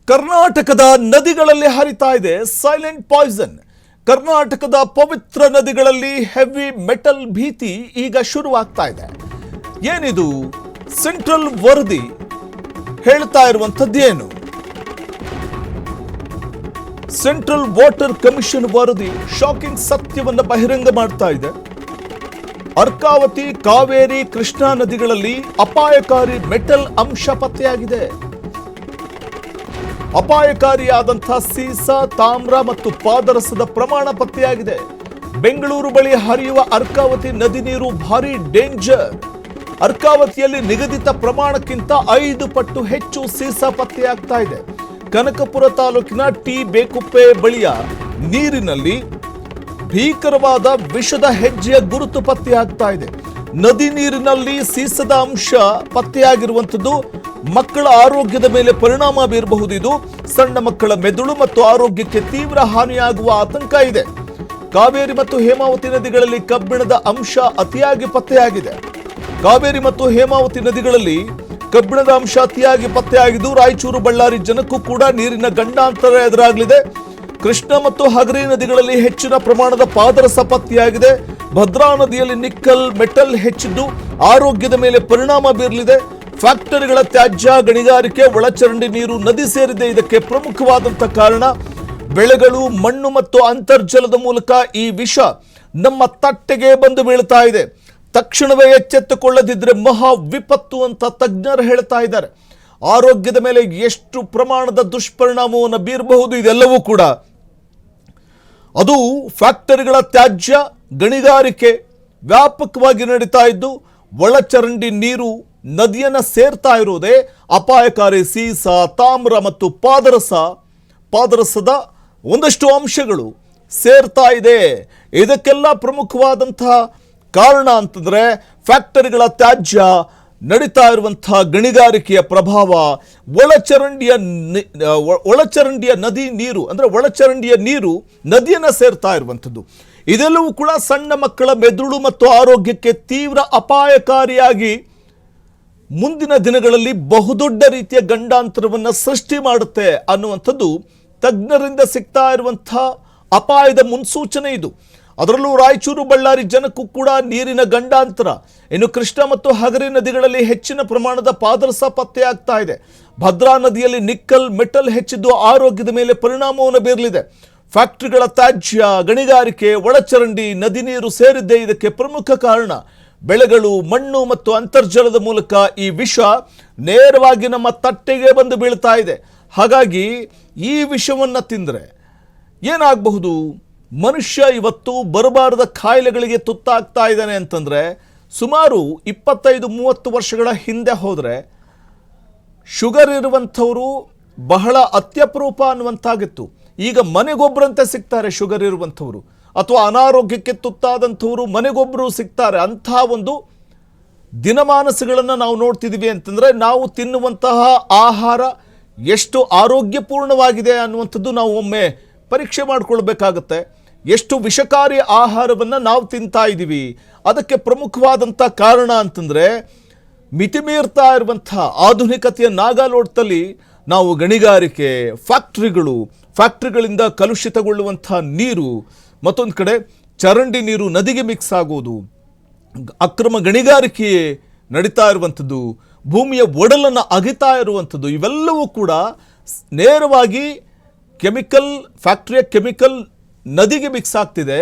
ಕರ್ನಾಟಕದ ನದಿಗಳಲ್ಲಿ ಹರಿತಾ ಇದೆ ಸೈಲೆಂಟ್ ಪಾಯ್ಸನ್. ಕರ್ನಾಟಕದ ಪವಿತ್ರ ನದಿಗಳಲ್ಲಿ ಹೆವಿ ಮೆಟಲ್ ಭೀತಿ ಈಗ ಶುರುವಾಗ್ತಾ ಇದೆ. ಏನಿದು? ಸೆಂಟ್ರಲ್ ವರದಿ ಹೇಳ್ತಾ ಇರುವಂತದ್ದೇನು? ಸೆಂಟ್ರಲ್ ವಾಟರ್ ಕಮಿಷನ್ ವರದಿ ಶಾಕಿಂಗ್ ಸತ್ಯವನ್ನು ಬಹಿರಂಗ ಮಾಡ್ತಾ ಇದೆ. ಅರ್ಕಾವತಿ, ಕಾವೇರಿ, ಕೃಷ್ಣಾ ನದಿಗಳಲ್ಲಿ ಅಪಾಯಕಾರಿ ಮೆಟಲ್ ಅಂಶ ಪತ್ತೆಯಾಗಿದೆ. ಅಪಾಯಕಾರಿಯಾದಂತಹ ಸೀಸ, ತಾಮ್ರ ಮತ್ತು ಪಾದರಸದ ಪ್ರಮಾಣ ಪತ್ತೆಯಾಗಿದೆ. ಬೆಂಗಳೂರು ಬಳಿ ಹರಿಯುವ ಅರ್ಕಾವತಿ ನದಿ ನೀರು ಭಾರಿ ಡೇಂಜರ್. ಅರ್ಕಾವತಿಯಲ್ಲಿ ನಿಗದಿತ ಪ್ರಮಾಣಕ್ಕಿಂತ 5 ಪಟ್ಟು ಹೆಚ್ಚು ಸೀಸ ಪತ್ತೆಯಾಗ್ತಾ ಇದೆ. ಕನಕಪುರ ತಾಲೂಕಿನ ಟಿ ಬೇಕುಪ್ಪೆ ಬಳಿಯ ನೀರಿನಲ್ಲಿ ಭೀಕರವಾದ ವಿಷದ ಹೆಜ್ಜೆಯ ಗುರುತು ಪತ್ತೆಯಾಗ್ತಾ ಇದೆ. ನದಿ ನೀರಿನಲ್ಲಿ ಸೀಸದ ಅಂಶ ಪತ್ತೆಯಾಗಿರುವಂಥದ್ದು ಮಕ್ಕಳ ಆರೋಗ್ಯದ ಮೇಲೆ ಪರಿಣಾಮ ಬೀರಬಹುದು. ಇದು ಸಣ್ಣ ಮಕ್ಕಳ ಮೆದುಳು ಮತ್ತು ಆರೋಗ್ಯಕ್ಕೆ ತೀವ್ರ ಹಾನಿಯಾಗುವ ಆತಂಕ ಇದೆ. ಕಾವೇರಿ ಮತ್ತು ಹೇಮಾವತಿ ನದಿಗಳಲ್ಲಿ ಕಬ್ಬಿಣದ ಅಂಶ ಅತಿಯಾಗಿ ಪತ್ತೆಯಾಗಿದೆ. ಕಾವೇರಿ ಮತ್ತು ಹೇಮಾವತಿ ನದಿಗಳಲ್ಲಿ ಕಬ್ಬಿಣದ ಅಂಶ ಅತಿಯಾಗಿ ಪತ್ತೆಯಾಗಿದ್ದು ರಾಯಚೂರು, ಬಳ್ಳಾರಿ ಜನಕ್ಕೂ ಕೂಡ ನೀರಿನ ಗಂಡಾಂತರ ಎದುರಾಗಲಿದೆ. ಕೃಷ್ಣ ಮತ್ತು ಹಗರಿ ನದಿಗಳಲ್ಲಿ ಹೆಚ್ಚಿನ ಪ್ರಮಾಣದ ಪಾದರಸ ಪತ್ತೆಯಾಗಿದೆ. ಭದ್ರಾ ನದಿಯಲ್ಲಿ ನಿಕ್ಕಲ್, ಮೆಟಲ್ ಹೆಚ್ಚಿದ್ದು ಆರೋಗ್ಯದ ಮೇಲೆ ಪರಿಣಾಮ ಬೀರಲಿದೆ. ಫ್ಯಾಕ್ಟರಿಗಳ ತ್ಯಾಜ್ಯ, ಗಣಿಗಾರಿಕೆ, ಒಳಚರಂಡಿ ನೀರು ನದಿ ಸೇರಿದೆ. ಇದಕ್ಕೆ ಪ್ರಮುಖವಾದಂತಹ ಕಾರಣ ಬೆಳೆಗಳು, ಮಣ್ಣು ಮತ್ತು ಅಂತರ್ಜಲದ ಮೂಲಕ ಈ ವಿಷ ನಮ್ಮ ತಟ್ಟೆಗೆ ಬಂದು ಬೀಳ್ತಾ ಇದೆ. ತಕ್ಷಣವೇ ಎಚ್ಚೆತ್ತುಕೊಳ್ಳದಿದ್ರೆ ಮಹಾ ವಿಪತ್ತು ಅಂತ ತಜ್ಞರು ಹೇಳ್ತಾ ಇದ್ದಾರೆ. ಆರೋಗ್ಯದ ಮೇಲೆ ಎಷ್ಟು ಪ್ರಮಾಣದ ದುಷ್ಪರಿಣಾಮವನ್ನು ಬೀರಬಹುದು ಇದೆಲ್ಲವೂ ಕೂಡ ಅದು ಫ್ಯಾಕ್ಟರಿಗಳ ತ್ಯಾಜ್ಯ, ಗಣಿಗಾರಿಕೆ ವ್ಯಾಪಕವಾಗಿ ನಡೀತಾ ಇದ್ದು ಒಳಚರಂಡಿ ನೀರು ನದಿಯನ್ನು ಸೇರ್ತಾ ಇರೋದೇ ಅಪಾಯಕಾರಿ ಸೀಸ, ತಾಮ್ರ ಮತ್ತು ಪಾದರಸದ ಒಂದಷ್ಟು ಅಂಶಗಳು ಸೇರ್ತಾ ಇದೆ. ಇದಕ್ಕೆಲ್ಲ ಪ್ರಮುಖವಾದಂತಹ ಕಾರಣ ಅಂತಂದ್ರೆ ಫ್ಯಾಕ್ಟರಿಗಳ ತ್ಯಾಜ್ಯ, ನಡೀತಾ ಇರುವಂತಹ ಗಣಿಗಾರಿಕೆಯ ಪ್ರಭಾವ, ಒಳಚರಂಡಿಯ ನದಿ ನೀರು ಅಂದ್ರೆ ಒಳಚರಂಡಿಯ ನೀರು ನದಿಯನ್ನು ಸೇರ್ತಾ ಇರುವಂಥದ್ದು. ಇದೆಲ್ಲವೂ ಕೂಡ ಸಣ್ಣ ಮಕ್ಕಳ ಮೆದುಳು ಮತ್ತು ಆರೋಗ್ಯಕ್ಕೆ ತೀವ್ರ ಅಪಾಯಕಾರಿಯಾಗಿ ಮುಂದಿನ ದಿನಗಳಲ್ಲಿ ಬಹುದೊಡ್ಡ ರೀತಿಯ ಗಂಡಾಂತರವನ್ನು ಸೃಷ್ಟಿ ಮಾಡುತ್ತೆ ಅನ್ನುವಂಥದ್ದು ತಜ್ಞರಿಂದ ಸಿಗ್ತಾ ಇರುವಂತಹ ಅಪಾಯದ ಮುನ್ಸೂಚನೆ ಇದು. ಅದರಲ್ಲೂ ರಾಯಚೂರು, ಬಳ್ಳಾರಿ ಜನಕ್ಕೂ ಕೂಡ ನೀರಿನ ಗಂಡಾಂತರ. ಇನ್ನು ಕೃಷ್ಣ ಮತ್ತು ಹಗರಿ ನದಿಗಳಲ್ಲಿ ಹೆಚ್ಚಿನ ಪ್ರಮಾಣದ ಪಾದರಸ ಪತ್ತೆಯಾಗ್ತಾ ಇದೆ. ಭದ್ರಾ ನದಿಯಲ್ಲಿ ನಿಕ್ಕಲ್, ಮೆಟಲ್ ಹೆಚ್ಚಿದ್ದು ಆರೋಗ್ಯದ ಮೇಲೆ ಪರಿಣಾಮವನ್ನು ಬೀರಲಿದೆ. ಫ್ಯಾಕ್ಟರಿಗಳ ತ್ಯಾಜ್ಯ, ಗಣಿಗಾರಿಕೆ, ಒಳಚರಂಡಿ ನದಿ ನೀರು ಸೇರಿದ್ದೇ ಇದಕ್ಕೆ ಪ್ರಮುಖ ಕಾರಣ. ಬೆಳೆಗಳು, ಮಣ್ಣು ಮತ್ತು ಅಂತರ್ಜಲದ ಮೂಲಕ ಈ ವಿಷ ನೇರವಾಗಿ ನಮ್ಮ ತಟ್ಟೆಗೆ ಬಂದು ಬೀಳ್ತಾ ಇದೆ. ಹಾಗಾಗಿ ಈ ವಿಷವನ್ನು ತಿಂದರೆ ಏನಾಗಬಹುದು? ಮನುಷ್ಯ ಇವತ್ತು ಬರಬಾರದ ಕಾಯಿಲೆಗಳಿಗೆ ತುತ್ತಾಗ್ತಾ ಇದ್ದಾನೆ ಅಂತಂದರೆ ಸುಮಾರು 25-30 ವರ್ಷಗಳ ಹಿಂದೆ ಹೋದರೆ ಶುಗರ್ ಇರುವಂಥವರು ಬಹಳ ಅತ್ಯಪರೂಪ ಅನ್ನುವಂತಾಗಿತ್ತು. ಈಗ ಮನೆಗೊಬ್ಬರಂತೆ ಸಿಗ್ತಾರೆ ಶುಗರ್ ಇರುವಂಥವರು, ಅಥವಾ ಅನಾರೋಗ್ಯಕ್ಕೆ ತುತ್ತಾದಂಥವರು ಮನೆಗೊಬ್ಬರು ಸಿಗ್ತಾರೆ. ಅಂಥ ಒಂದು ದಿನಮಾನಸಗಳನ್ನು ನಾವು ನೋಡ್ತಿದ್ದೀವಿ ಅಂತಂದರೆ ನಾವು ತಿನ್ನುವಂತಹ ಆಹಾರ ಎಷ್ಟು ಆರೋಗ್ಯಪೂರ್ಣವಾಗಿದೆ ಅನ್ನುವಂಥದ್ದು ನಾವು ಒಮ್ಮೆ ಪರೀಕ್ಷೆ ಮಾಡಿಕೊಳ್ಬೇಕಾಗತ್ತೆ. ಎಷ್ಟು ವಿಷಕಾರಿ ಆಹಾರವನ್ನು ನಾವು ತಿಂತಾ ಇದ್ದೀವಿ. ಅದಕ್ಕೆ ಪ್ರಮುಖವಾದಂಥ ಕಾರಣ ಅಂತಂದರೆ ಮಿತಿಮೀರ್ತಾ ಇರುವಂಥ ಆಧುನಿಕತೆಯ ನಾಗಾಲೋಟದಲ್ಲಿ ನಾವು ಗಣಿಗಾರಿಕೆ, ಫ್ಯಾಕ್ಟ್ರಿಗಳಿಂದ ಕಲುಷಿತಗೊಳ್ಳುವಂಥ ನೀರು, ಮತ್ತೊಂದು ಕಡೆ ಚರಂಡಿ ನೀರು ನದಿಗೆ ಮಿಕ್ಸ್ ಆಗೋದು, ಅಕ್ರಮ ಗಣಿಗಾರಿಕೆ ನಡೀತಾ ಇರುವಂಥದ್ದು, ಭೂಮಿಯ ಒಡಲನ್ನು ಅಗಿತಾ ಇರುವಂಥದ್ದು, ಇವೆಲ್ಲವೂ ಕೂಡ ನೇರವಾಗಿ ಫ್ಯಾಕ್ಟ್ರಿಯ ಕೆಮಿಕಲ್ ನದಿಗೆ ಮಿಕ್ಸ್ ಆಗ್ತಿದೆ.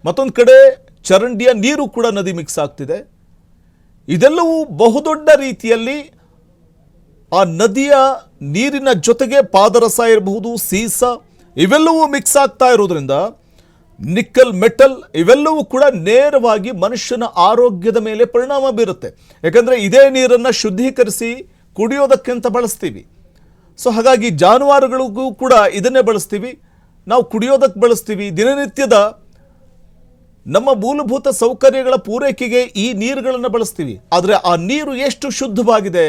ಮತ್ತೊಂದು ಕಡೆ ಚರಂಡಿಯ ನೀರು ಕೂಡ ನದಿ ಮಿಕ್ಸ್ ಆಗ್ತಿದೆ. ಇದೆಲ್ಲವೂ ಬಹುದೊಡ್ಡ ರೀತಿಯಲ್ಲಿ ಆ ನದಿಯ ನೀರಿನ ಜೊತೆಗೆ ಪಾದರಸ ಇರಬಹುದು, ಸೀಸ ಇವೆಲ್ಲವೂ ಮಿಕ್ಸ್ ಆಗ್ತಾ ಇರೋದ್ರಿಂದ ನಿಕ್ಕಲ್, ಮೆಟಲ್ ಇವೆಲ್ಲವೂ ಕೂಡ ನೇರವಾಗಿ ಮನುಷ್ಯನ ಆರೋಗ್ಯದ ಮೇಲೆ ಪರಿಣಾಮ ಬೀರುತ್ತೆ. ಯಾಕಂದರೆ ಇದೇ ನೀರನ್ನು ಶುದ್ಧೀಕರಿಸಿ ಕುಡಿಯೋದಕ್ಕಿಂತ ಬಳಸ್ತೀವಿ. ಸೊ ಹಾಗಾಗಿ ಜಾನುವಾರುಗಳಿಗೂ ಕೂಡ ಇದನ್ನೇ ಬಳಸ್ತೀವಿ, ನಾವು ಕುಡಿಯೋದಕ್ಕೆ ಬಳಸ್ತೀವಿ. ದಿನನಿತ್ಯದ ನಮ್ಮ ಮೂಲಭೂತ ಸೌಕರ್ಯಗಳ ಪೂರೈಕೆಗೆ ಈ ನೀರುಗಳನ್ನು ಬಳಸ್ತೀವಿ. ಆದರೆ ಆ ನೀರು ಎಷ್ಟು ಶುದ್ಧವಾಗಿದೆ?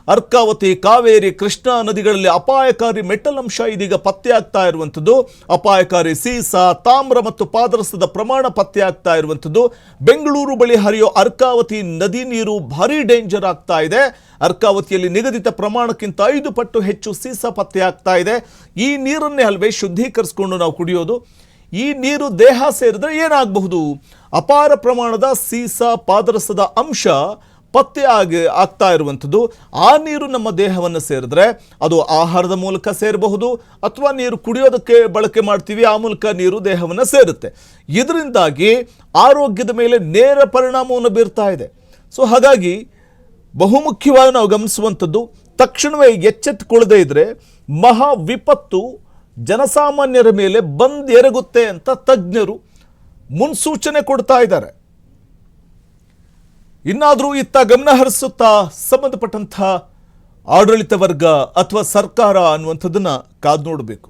ಅರ್ಕಾವತಿ, ಕಾವೇರಿ, ಕೃಷ್ಣಾ ನದಿಗಳಲ್ಲಿ ಅಪಾಯಕಾರಿ ಮೆಟಲ್ ಅಂಶ ಇದೀಗ ಪತ್ತೆಯಾಗ್ತಾ ಇರುವಂಥದ್ದು. ಅಪಾಯಕಾರಿ ಸೀಸ, ತಾಮ್ರ ಮತ್ತು ಪಾದರಸದ ಪ್ರಮಾಣ ಪತ್ತೆಯಾಗ್ತಾ ಇರುವಂಥದ್ದು. ಬೆಂಗಳೂರು ಬಳಿ ಹರಿಯೋ ಅರ್ಕಾವತಿ ನದಿ ನೀರು ಭಾರಿ ಡೇಂಜರ್ ಆಗ್ತಾ ಇದೆ. ಅರ್ಕಾವತಿಯಲ್ಲಿ ನಿಗದಿತ ಪ್ರಮಾಣಕ್ಕಿಂತ 5 ಪಟ್ಟು ಹೆಚ್ಚು ಸೀಸ ಪತ್ತೆಯಾಗ್ತಾ ಇದೆ. ಈ ನೀರನ್ನೇ ಅಲ್ವೇ ಶುದ್ಧೀಕರಿಸಿಕೊಂಡು ನಾವು ಕುಡಿಯೋದು. ಈ ನೀರು ದೇಹ ಸೇರಿದ್ರೆ ಏನಾಗಬಹುದು? ಅಪಾರ ಪ್ರಮಾಣದ ಸೀಸ, ಪಾದರಸದ ಅಂಶ ಪತ್ತೆ ಆಗ್ತಾ ಇರುವಂಥದ್ದು. ಆ ನೀರು ನಮ್ಮ ದೇಹವನ್ನು ಸೇರಿದ್ರೆ ಅದು ಆಹಾರದ ಮೂಲಕ ಸೇರಬಹುದು, ಅಥವಾ ನೀರು ಕುಡಿಯೋದಕ್ಕೆ ಬಳಕೆ ಮಾಡ್ತೀವಿ, ಆ ಮೂಲಕ ನೀರು ದೇಹವನ್ನು ಸೇರುತ್ತೆ. ಇದರಿಂದಾಗಿ ಆರೋಗ್ಯದ ಮೇಲೆ ನೇರ ಪರಿಣಾಮವನ್ನು ಬೀರ್ತಾ ಇದೆ. ಸೊ ಹಾಗಾಗಿ ಬಹುಮುಖ್ಯವಾಗಿ ನಾವು ಗಮನಿಸುವಂಥದ್ದು, ತಕ್ಷಣವೇ ಎಚ್ಚೆತ್ತುಕೊಳ್ಳದೇ ಇದ್ರೆ ಮಹಾ ವಿಪತ್ತು ಜನಸಾಮಾನ್ಯರ ಮೇಲೆ ಎರಗುತ್ತೆ ಅಂತ ತಜ್ಞರು ಮುನ್ಸೂಚನೆ ಕೊಡ್ತಾ ಇದ್ದಾರೆ. ಇನ್ನಾದರೂ ಇತ್ತ ಗಮನ ಹರಿಸುತ್ತಾ ಸಂಬಂಧಪಟ್ಟಂಥ ಆಡಳಿತ ವರ್ಗ ಅಥವಾ ಸರ್ಕಾರ ಅನ್ನುವಂಥದ್ದನ್ನ ಕಾದು ನೋಡಬೇಕು.